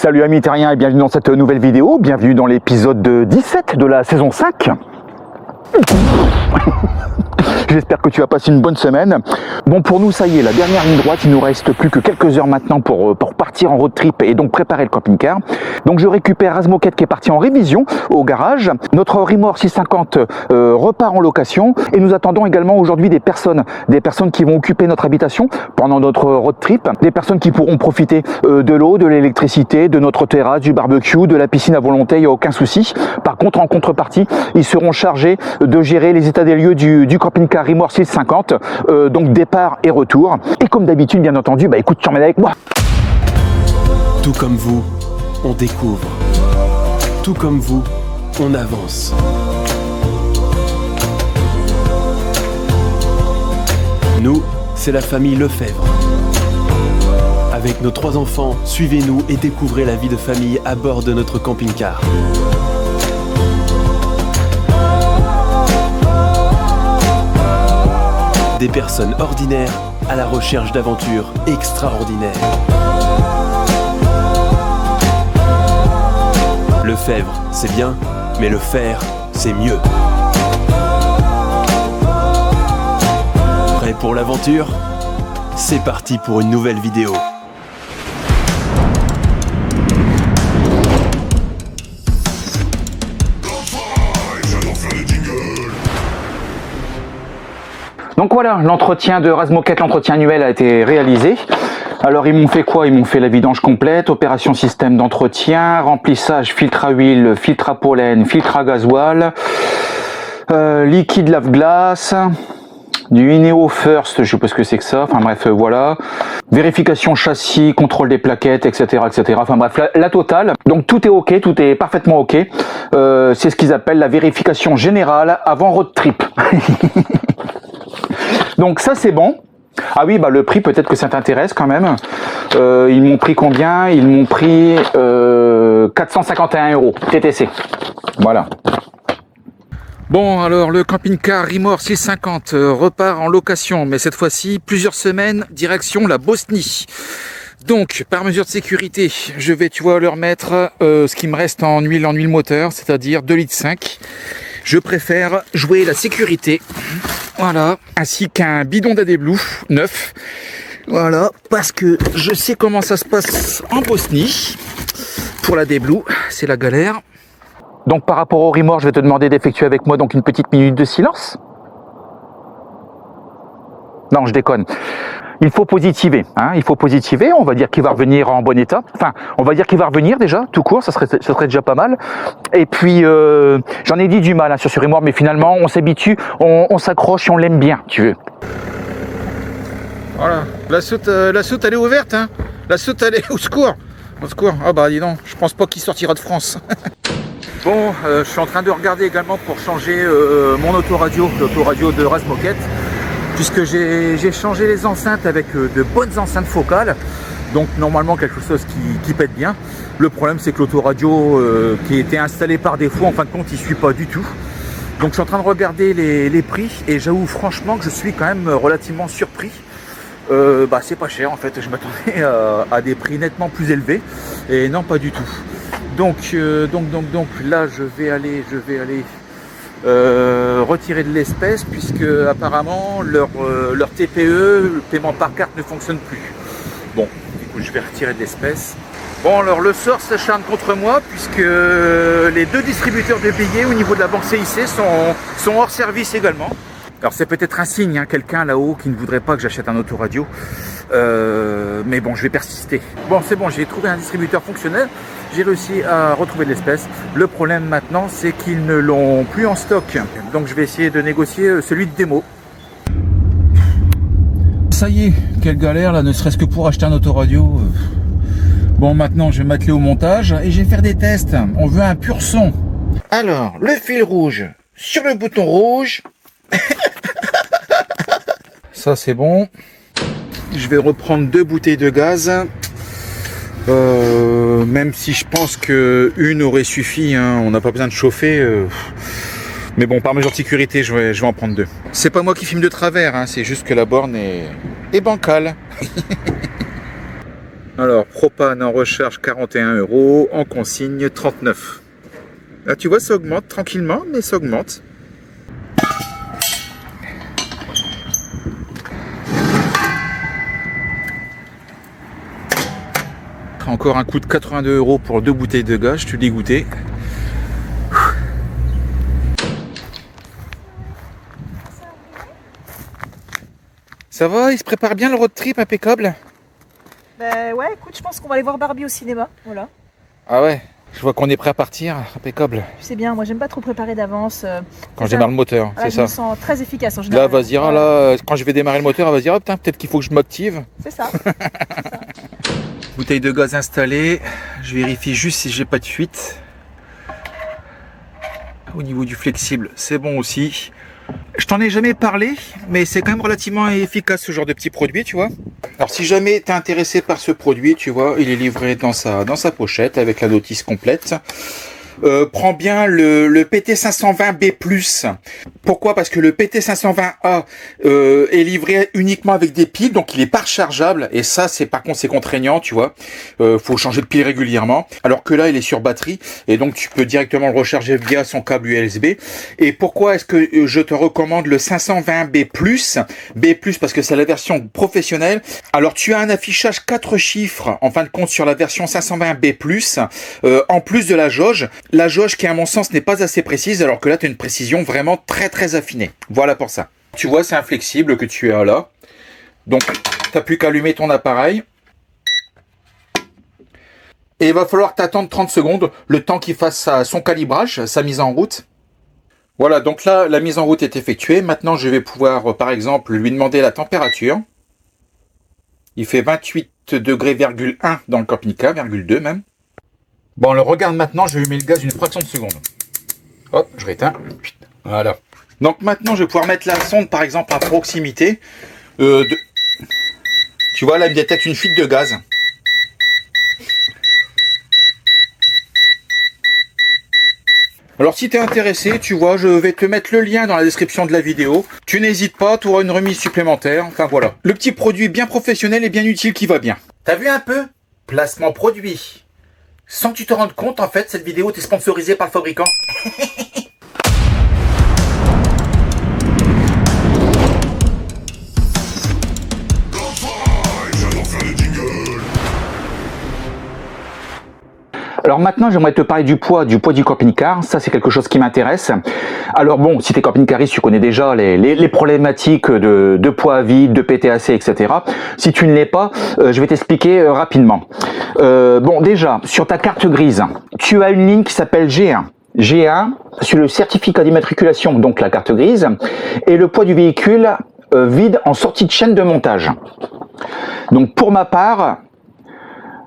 Salut amis terriens et bienvenue dans cette nouvelle vidéo, bienvenue dans l'épisode 17 de la saison 5. J'espère que tu as passé une bonne semaine. Bon, pour nous, ça y est, la dernière ligne droite, il nous reste plus que quelques heures maintenant pour partir en road trip et donc préparer le camping-car. Donc je récupère Razmoket qui est parti en révision au garage. Notre Rimor 650 repart en location et nous attendons également aujourd'hui des personnes qui vont occuper notre habitation pendant notre road trip, des personnes qui pourront profiter de l'eau, de l'électricité, de notre terrasse, du barbecue, de la piscine à volonté, il n'y a aucun souci. Par contre, en contrepartie, ils seront chargés de gérer les états des lieux du camping-car Rimor 650, donc départ et retour. Et comme d'habitude, bien entendu, bah écoute, tu emmènes avec moi. Tout comme vous, on découvre. Tout comme vous, on avance. Nous, c'est la famille Lefebvre. Avec nos 3 enfants, suivez-nous et découvrez la vie de famille à bord de notre camping-car. Des personnes ordinaires à la recherche d'aventures extraordinaires. Lefebvre, c'est bien, mais le faire, c'est mieux. Prêt pour l'aventure? C'est parti pour une nouvelle vidéo. Donc voilà, l'entretien de Razmoket, l'entretien annuel a été réalisé. Alors ils m'ont fait quoi? Ils m'ont fait la vidange complète, opération système d'entretien, remplissage filtre à huile, filtre à pollen, filtre à gasoil, liquide lave-glace, du Ineo First, je sais pas ce que c'est que ça, enfin bref, voilà. Vérification châssis, contrôle des plaquettes, etc. etc. Enfin bref, la totale. Donc tout est ok, tout est parfaitement ok. C'est ce qu'ils appellent la vérification générale avant road trip. Donc ça c'est bon. Ah oui, bah le prix, peut-être que ça t'intéresse quand même. Ils m'ont pris combien? Ils m'ont pris 451 € TTC. Voilà. Bon, alors le camping-car Rimor 650 repart en location, mais cette fois-ci plusieurs semaines direction la Bosnie. Donc, par mesure de sécurité, je vais, tu vois, leur mettre ce qui me reste en huile moteur, c'est-à-dire 2,5 litres. Je préfère jouer la sécurité, voilà, ainsi qu'un bidon d'AdBlue neuf, voilà, parce que je sais comment ça se passe en Bosnie. Pour l'AdBlue, c'est la galère. Donc par rapport au Rimor, je vais te demander d'effectuer avec moi donc une petite minute de silence. Non, je déconne. Il faut positiver, hein, il faut positiver. On va dire qu'il va revenir en bon état. Enfin, on va dire qu'il va revenir déjà, tout court, ça serait déjà pas mal. Et puis, j'en ai dit du mal hein, sur ce Rimor, mais finalement, on s'habitue, on s'accroche et on l'aime bien, tu veux. Voilà, la soute elle est ouverte, hein. La soute elle est au secours. Au secours. Ah bah dis donc, je pense pas qu'il sortira de France. Bon, je suis en train de regarder également pour changer mon autoradio, l'autoradio de Razmoket, puisque j'ai changé les enceintes avec de bonnes enceintes focales, donc normalement quelque chose qui pète bien. Le problème c'est que l'autoradio qui était installé par défaut, en fin de compte il ne suit pas du tout. Donc je suis en train de regarder les prix et j'avoue franchement que je suis quand même relativement surpris. Bah c'est pas cher en fait, je m'attendais à des prix nettement plus élevés et non pas du tout. Donc là je vais aller retirer de l'espèce puisque apparemment leur TPE, le paiement par carte, ne fonctionne plus. Bon, écoute, je vais retirer de l'espèce. Bon, alors le sort s'acharne contre moi puisque les 2 distributeurs de billets au niveau de la banque CIC sont hors service également. Alors c'est peut-être un signe, hein, quelqu'un là-haut qui ne voudrait pas que j'achète un autoradio. Mais bon, je vais persister. Bon, c'est bon, j'ai trouvé un distributeur fonctionnel. J'ai réussi à retrouver de l'espèce. Le problème maintenant, c'est qu'ils ne l'ont plus en stock. Donc je vais essayer de négocier celui de démo. Ça y est, quelle galère là, ne serait-ce que pour acheter un autoradio. Bon, maintenant je vais m'atteler au montage et je vais faire des tests. On veut un pur son. Alors, le fil rouge sur le bouton rouge. Ça c'est bon. Je vais reprendre 2 bouteilles de gaz. Même si je pense qu'une aurait suffi, hein, on n'a pas besoin de chauffer. Mais bon, par mesure de sécurité, je vais en prendre 2. C'est pas moi qui filme de travers, hein, c'est juste que la borne est bancale. Alors, propane en recharge 41 €, en consigne 39. Là, tu vois, ça augmente tranquillement, mais ça augmente. Encore un coût de 82 € pour 2 bouteilles de gaz, je suis dégoûté. Ça va, il se prépare bien le road trip impeccable? Bah ouais, écoute, je pense qu'on va aller voir Barbie au cinéma, voilà. Ah ouais, je vois qu'on est prêt à partir, impeccable. Tu sais bien, moi j'aime pas trop préparer d'avance. Quand je démarre le moteur, Voilà, c'est je me ça. sens très efficace en Là, général. elle va se dire, ah là, quand je vais démarrer le moteur, elle va se dire, oh putain, peut-être qu'il faut que je m'active. C'est ça. Bouteille de gaz installée, je vérifie juste si j'ai pas de fuite. Au niveau du flexible, c'est bon aussi. Je t'en ai jamais parlé, mais c'est quand même relativement efficace ce genre de petit produit, tu vois. Alors si jamais tu es intéressé par ce produit, tu vois, il est livré dans sa pochette avec la notice complète. Prends bien le PT520B+. Pourquoi? Parce que le PT520A est livré uniquement avec des piles, donc il est pas rechargeable, et ça c'est par contre c'est contraignant, tu vois. Faut changer de pile régulièrement, alors que là il est sur batterie, et donc tu peux directement le recharger via son câble USB. Et pourquoi est-ce que je te recommande le 520B+? B+, parce que c'est la version professionnelle. Alors tu as un affichage 4 chiffres en fin de compte sur la version 520B+, en plus de la jauge. La jauge qui à mon sens n'est pas assez précise, alors que là tu as une précision vraiment très affinée. Voilà pour ça. Tu vois, c'est un flexible que tu as là. Donc tu n'as plus qu'à allumer ton appareil. Et il va falloir t'attendre 30 secondes, le temps qu'il fasse son calibrage, sa mise en route. Voilà, donc là la mise en route est effectuée. Maintenant je vais pouvoir par exemple lui demander la température. Il fait 28 degrés, dans le camping-car, 2 même. Bon, on le regarde maintenant, je vais mettre le gaz une fraction de seconde. Hop, je réteins. Voilà. Donc maintenant, je vais pouvoir mettre la sonde, par exemple, à proximité. Tu vois, là, il me détecte une fuite de gaz. Alors, si tu es intéressé, tu vois, je vais te mettre le lien dans la description de la vidéo. Tu n'hésites pas, tu auras une remise supplémentaire. Enfin, voilà. Le petit produit bien professionnel et bien utile qui va bien. T'as vu un peu? Placement produit. Sans que tu te rendes compte, en fait, cette vidéo est sponsorisée par le fabricant. Alors maintenant, j'aimerais te parler du poids du camping-car. Ça, c'est quelque chose qui m'intéresse. Alors bon, si tu es camping-cariste, tu connais déjà les problématiques de poids vide, de PTAC, etc. Si tu ne l'es pas, je vais t'expliquer rapidement. Bon, déjà, sur ta carte grise, tu as une ligne qui s'appelle G1. G1, sur le certificat d'immatriculation, donc la carte grise, et le poids du véhicule vide en sortie de chaîne de montage. Donc pour ma part,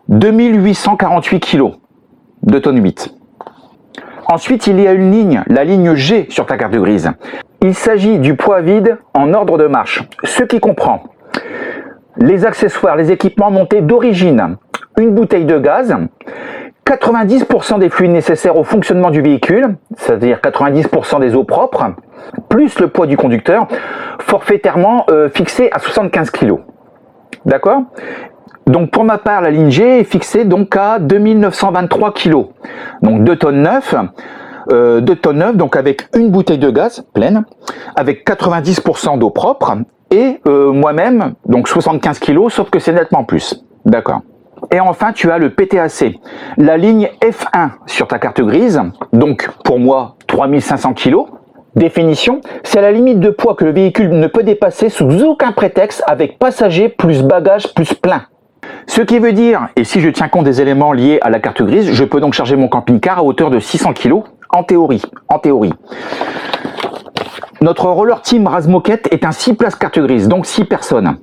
2848 kg. 2 tonnes 8. Ensuite, il y a une ligne, la ligne G sur ta carte grise. Il s'agit du poids vide en ordre de marche, ce qui comprend les accessoires, les équipements montés d'origine, une bouteille de gaz, 90% des fluides nécessaires au fonctionnement du véhicule, c'est-à-dire 90% des eaux propres, plus le poids du conducteur, forfaitairement fixé à 75 kg. D'accord ? Donc pour ma part, la ligne G est fixée donc à 2923 kg. Donc 2 tonnes 9, donc avec une bouteille de gaz pleine, avec 90% d'eau propre, et moi-même, donc 75 kg, sauf que c'est nettement plus. D'accord. Et enfin, tu as le PTAC, la ligne F1 sur ta carte grise, donc pour moi 3500 kg. Définition, c'est la limite de poids que le véhicule ne peut dépasser sous aucun prétexte avec passager plus bagage plus plein. Ce qui veut dire, et si je tiens compte des éléments liés à la carte grise, je peux donc charger mon camping-car à hauteur de 600 kg en théorie. Notre roller team Razmoket est un 6 places carte grise, donc 6 personnes.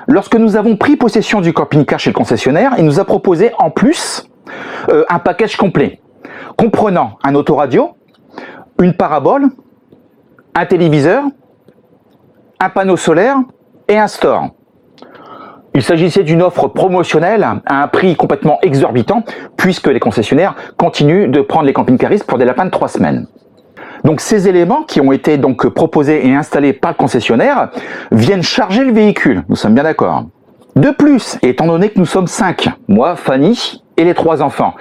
Lorsque nous avons pris possession du camping-car chez le concessionnaire, il nous a proposé en plus un package complet, comprenant un autoradio, une parabole, un téléviseur, un panneau solaire et un store. Il s'agissait d'une offre promotionnelle à un prix complètement exorbitant, puisque les concessionnaires continuent de prendre les camping-caristes pour des lapins de 3 semaines. Donc ces éléments qui ont été donc proposés et installés par le concessionnaire viennent charger le véhicule, nous sommes bien d'accord. De plus, étant donné que nous sommes 5, moi, Fanny et les 3 enfants,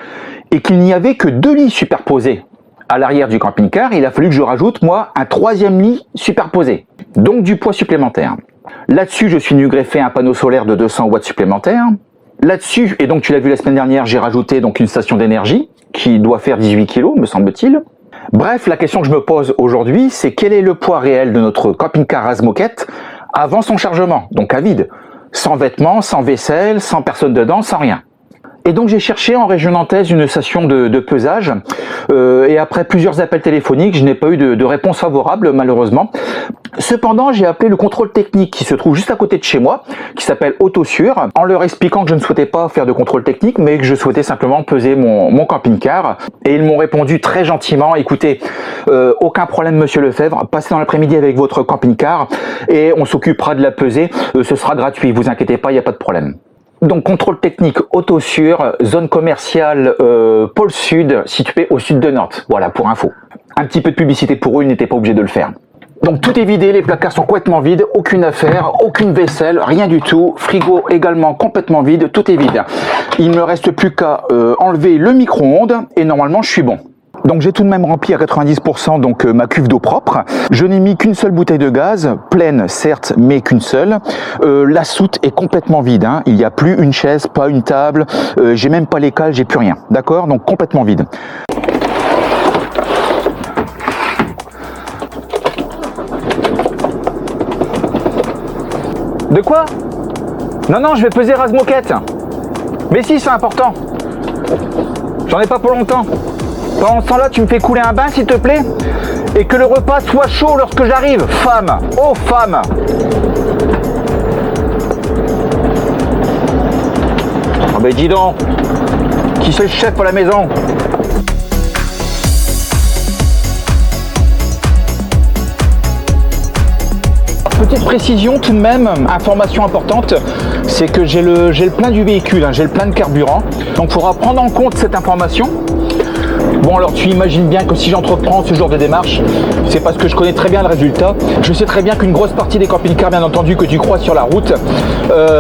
et qu'il n'y avait que 2 lits superposés à l'arrière du camping-car, il a fallu que je rajoute, moi, un 3e lit superposé. Donc du poids supplémentaire. Là-dessus, je suis venu greffer un panneau solaire de 200 watts supplémentaires. Là-dessus, et donc tu l'as vu la semaine dernière, j'ai rajouté donc une station d'énergie qui doit faire 18 kg, me semble-t-il. Bref, la question que je me pose aujourd'hui, c'est quel est le poids réel de notre camping-car Razmoquette avant son chargement, donc à vide, sans vêtements, sans vaisselle, sans personne dedans, sans rien. Et donc j'ai cherché en région nantaise une station de pesage et après plusieurs appels téléphoniques, je n'ai pas eu de réponse favorable malheureusement. Cependant, j'ai appelé le contrôle technique qui se trouve juste à côté de chez moi, qui s'appelle Autosure, en leur expliquant que je ne souhaitais pas faire de contrôle technique, mais que je souhaitais simplement peser mon camping-car. Et ils m'ont répondu très gentiment, écoutez, aucun problème monsieur Lefebvre, passez dans l'après-midi avec votre camping-car et on s'occupera de la peser, ce sera gratuit, vous inquiétez pas, il n'y a pas de problème. Donc contrôle technique Autosure, zone commerciale Pôle Sud, située au sud de Nantes. Voilà pour info. Un petit peu de publicité pour eux, ils n'étaient pas obligés de le faire. Donc tout est vidé, les placards sont complètement vides, aucune affaire, aucune vaisselle, rien du tout. Frigo également complètement vide, tout est vide. Il ne me reste plus qu'à enlever le micro-ondes et normalement je suis bon. Donc j'ai tout de même rempli à 90% donc ma cuve d'eau propre. Je n'ai mis qu'une seule bouteille de gaz, pleine certes, mais qu'une seule. La soute est complètement vide, hein. Il n'y a plus une chaise, pas une table, j'ai même pas les cales, j'ai plus rien. D'accord? Donc complètement vide. De quoi? Non, je vais peser Razmoquette. Mais si, c'est important. J'en ai pas pour longtemps. Pendant ce temps-là, tu me fais couler un bain, s'il te plaît? Et que le repas soit chaud lorsque j'arrive. Femme! Oh, femme! Ah ben dis donc! Qui c'est le chef à la maison? Petite précision tout de même, information importante, c'est que j'ai le plein du véhicule, hein, j'ai le plein de carburant. Donc il faudra prendre en compte cette information. Bon alors tu imagines bien que si j'entreprends ce genre de démarche, c'est parce que je connais très bien le résultat. Je sais très bien qu'une grosse partie des camping-cars, bien entendu, que tu croises sur la route,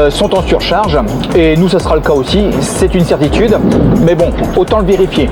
sont en surcharge. Et nous, ça sera le cas aussi, c'est une certitude. Mais bon, autant le vérifier.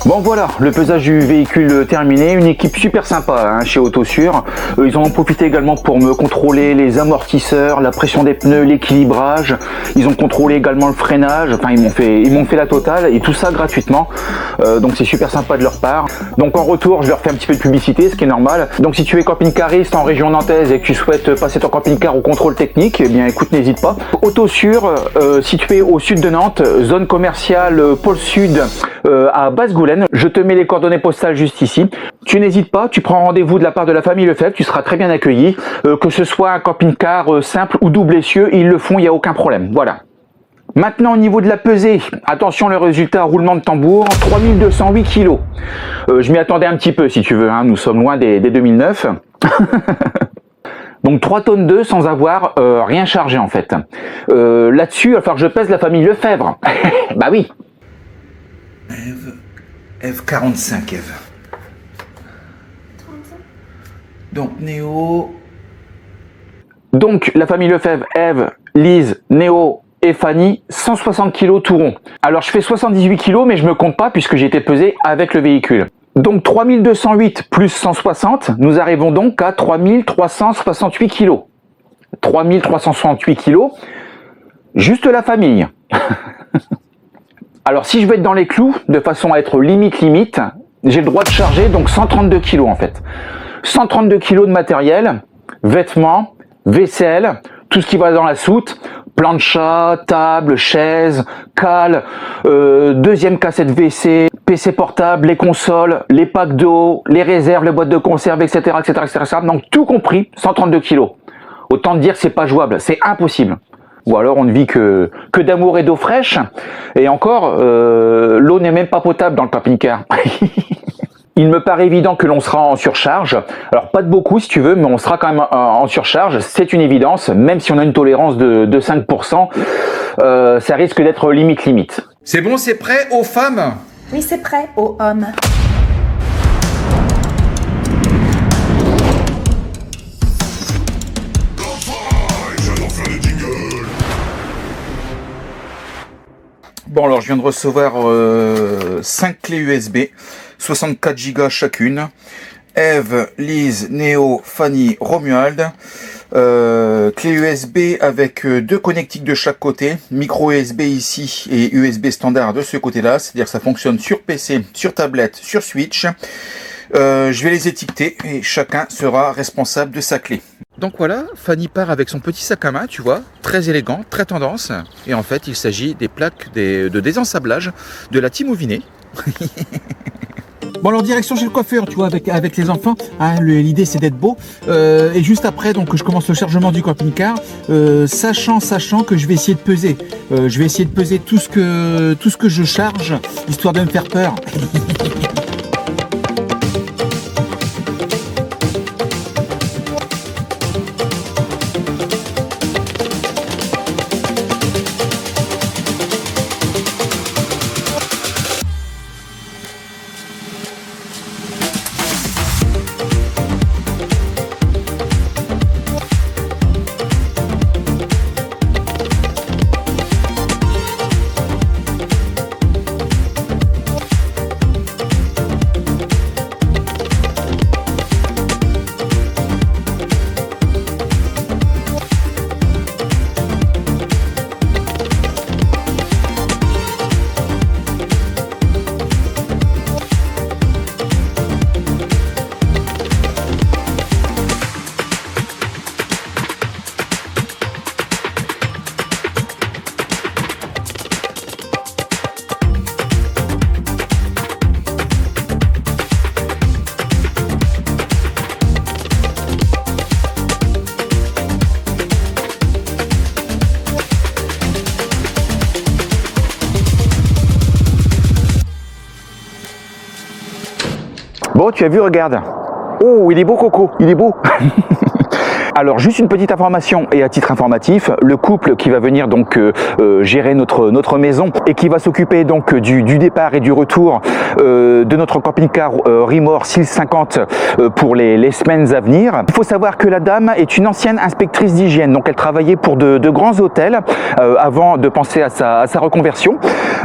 Bon voilà, le pesage du véhicule terminé, une équipe super sympa hein, chez Autosure. Ils en ont profité également pour me contrôler les amortisseurs, la pression des pneus, l'équilibrage. Ils ont contrôlé également le freinage, enfin ils m'ont fait la totale et tout ça gratuitement. Donc c'est super sympa de leur part. Donc en retour, je leur fais un petit peu de publicité, ce qui est normal. Donc si tu es camping-cariste en région nantaise et que tu souhaites passer ton camping-car au contrôle technique, eh bien écoute, n'hésite pas. Autosure, situé au sud de Nantes, zone commerciale Pôle Sud à Basse-Goulaine. Je te mets les coordonnées postales juste ici. Tu n'hésites pas, tu prends rendez-vous de la part de la famille Lefebvre, tu seras très bien accueilli. Que ce soit un camping-car simple ou double essieu, ils le font, il n'y a aucun problème. Voilà. Maintenant au niveau de la pesée, attention le résultat, roulement de tambour, 3208 kg. Je m'y attendais un petit peu si tu veux, hein. Nous sommes loin des 2009. Donc 3 tonnes 2 sans avoir rien chargé en fait. Là-dessus, il va falloir que je pèse la famille Lefebvre. Bah oui. Eve 45, Eve. 35. Donc Néo. Donc la famille Lefebvre, Eve, Lise, Néo et Fanny, 160 kg tout rond. Alors je fais 78 kg mais je me compte pas puisque j'ai été pesé avec le véhicule. Donc 3208 plus 160, nous arrivons donc à 3368 kilos. 3368 kilos, juste la famille. Alors si je veux être dans les clous, de façon à être limite, j'ai le droit de charger donc 132 kilos en fait. 132 kilos de matériel, vêtements, vaisselle, tout ce qui va dans la soute, plancha, table, chaise, cale, deuxième cassette WC, PC portable, les consoles, les packs d'eau, les réserves, les boîtes de conserve, etc., etc., etc. Donc tout compris, 132 kilos. Autant dire que c'est pas jouable, c'est impossible. Ou alors on ne vit que d'amour et d'eau fraîche. Et encore, l'eau n'est même pas potable dans le camping-car. Il me paraît évident que l'on sera en surcharge. Alors pas de beaucoup si tu veux, mais on sera quand même en surcharge. C'est une évidence, même si on a une tolérance de 5%, ça risque d'être limite. C'est bon, c'est prêt aux femmes? Oui, c'est prêt, aux hommes. Bon alors je viens de recevoir 5 clés USB, 64 Go chacune. Eve, Lise, Néo, Fanny, Romuald. Clé USB avec 2 connectiques de chaque côté, micro USB ici et USB standard de ce côté-là, c'est-à-dire que ça fonctionne sur PC, sur tablette, sur Switch. Je vais les étiqueter et chacun sera responsable de sa clé. Donc voilà, Fanny part avec son petit sac à main, tu vois, très élégant, très tendance. Et en fait, il s'agit des plaques de désensablage de la Team Ouvinet. Bon alors direction chez le coiffeur, tu vois, avec les enfants, hein, l'idée c'est d'être beau. Et juste après, donc je commence le chargement du camping-car, sachant que je vais essayer de peser. Je vais essayer de peser tout ce que je charge, histoire de me faire peur. Bon, tu as vu, regarde. Oh, il est beau Coco, il est beau. Alors juste une petite information et à titre informatif, le couple qui va venir donc gérer notre maison et qui va s'occuper donc du départ et du retour de notre camping-car Rimor 650 pour les semaines à venir. Il faut savoir que la dame est une ancienne inspectrice d'hygiène, donc elle travaillait pour de grands hôtels avant de penser à sa reconversion.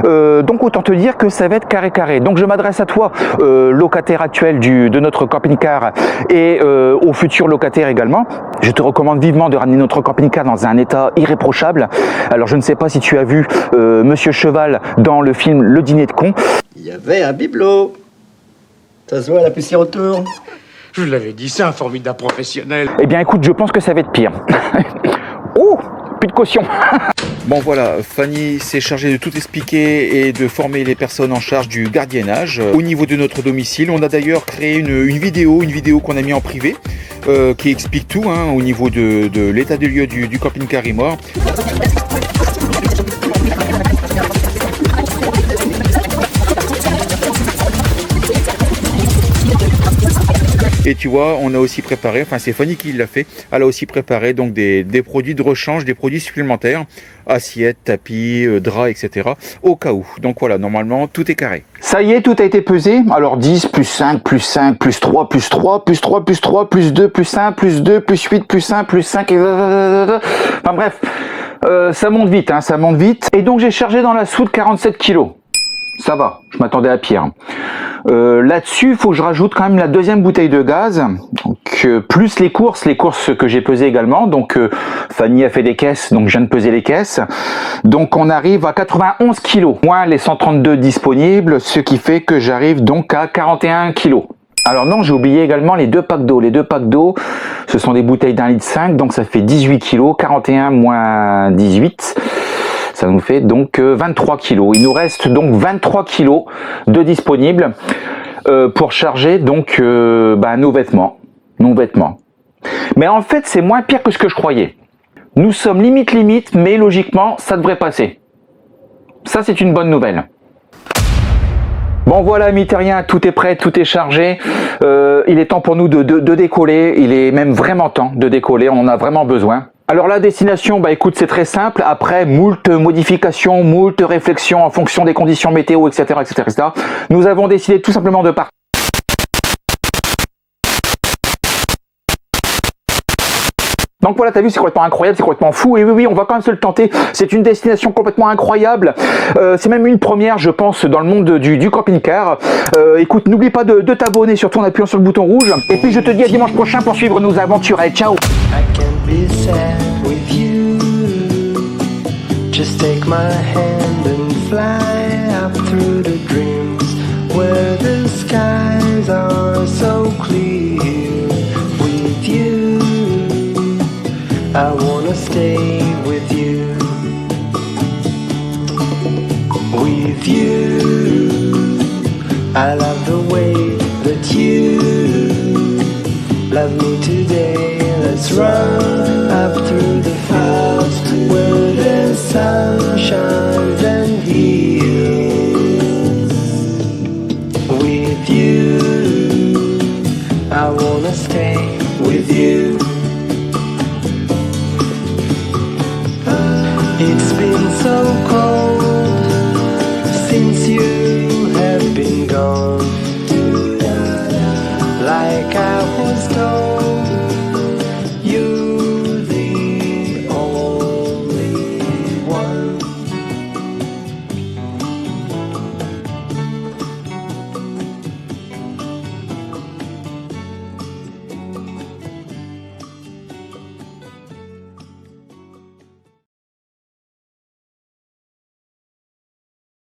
Donc autant te dire que ça va être carré. Donc je m'adresse à toi, locataire actuel de notre camping-car et aux futurs locataires également. Je te recommande vivement de ramener notre camping-car dans un état irréprochable. Alors je ne sais pas si tu as vu Monsieur Cheval dans le film Le Dîner de Con. Il y avait un bibelot. Ça se voit, la poussière autour. Je l'avais dit, c'est un formidable professionnel. Eh bien écoute, je pense que ça va être pire. Oh, plus de caution. Bon voilà, Fanny s'est chargée de tout expliquer et de former les personnes en charge du gardiennage au niveau de notre domicile. On a d'ailleurs créé une vidéo qu'on a mis en privé qui explique tout au niveau de l'état des lieux du camping-car Rimor. Et tu vois, on a aussi préparé, enfin c'est Fanny qui l'a fait, elle a aussi préparé donc des produits de rechange, des produits supplémentaires, assiettes, tapis, draps, etc. au cas où. Donc voilà, normalement tout est carré. Ça y est, tout a été pesé. Alors 10, plus 5, plus 5, plus 3, plus 3, plus 3, plus 3, plus 2, plus 1, plus 2, plus 8, plus 1, plus 5, enfin bref, ça monte vite, ça monte vite. Et donc j'ai chargé dans la soude 47 kilos. Ça va, je m'attendais à pire. Là-dessus, il faut que je rajoute quand même la deuxième bouteille de gaz, donc, plus les courses que j'ai pesées également. Donc Fanny a fait des caisses, donc je viens de peser les caisses. Donc on arrive à 91 kg, moins les 132 disponibles, ce qui fait que j'arrive donc à 41 kg. Alors non, j'ai oublié également les 2 packs d'eau. Les 2 packs d'eau, ce sont des bouteilles d'1,5 litre, donc ça fait 18 kg, 41 moins 18. Ça nous fait donc 23 kg. Il nous reste donc 23 kg de disponibles pour charger donc nos vêtements. Mais en fait, c'est moins pire que ce que je croyais. Nous sommes limite, mais logiquement, ça devrait passer. Ça, c'est une bonne nouvelle. Bon voilà, amis terriens, tout est prêt, tout est chargé. Il est temps pour nous de décoller. Il est même vraiment temps de décoller. On en a vraiment besoin. Alors la destination, écoute, c'est très simple. Après moult modifications, moult réflexions en fonction des conditions météo, etc., nous avons décidé tout simplement de partir. Donc voilà, t'as vu, c'est complètement incroyable, c'est complètement fou. Et oui, on va quand même se le tenter. C'est une destination complètement incroyable. C'est même une première, je pense, dans le monde du camping-car. Écoute, n'oublie pas de t'abonner, surtout en appuyant sur le bouton rouge. Et puis je te dis à dimanche prochain pour suivre nos aventures. Allez, ciao! Just take my hand and fly up through the dreams where the skies are so clear. With you, I wanna stay with you. With you, I love the way that you love me today. Let's run up through the fields where the sun shines and heals. With you, I wanna stay with you. It's been so cold.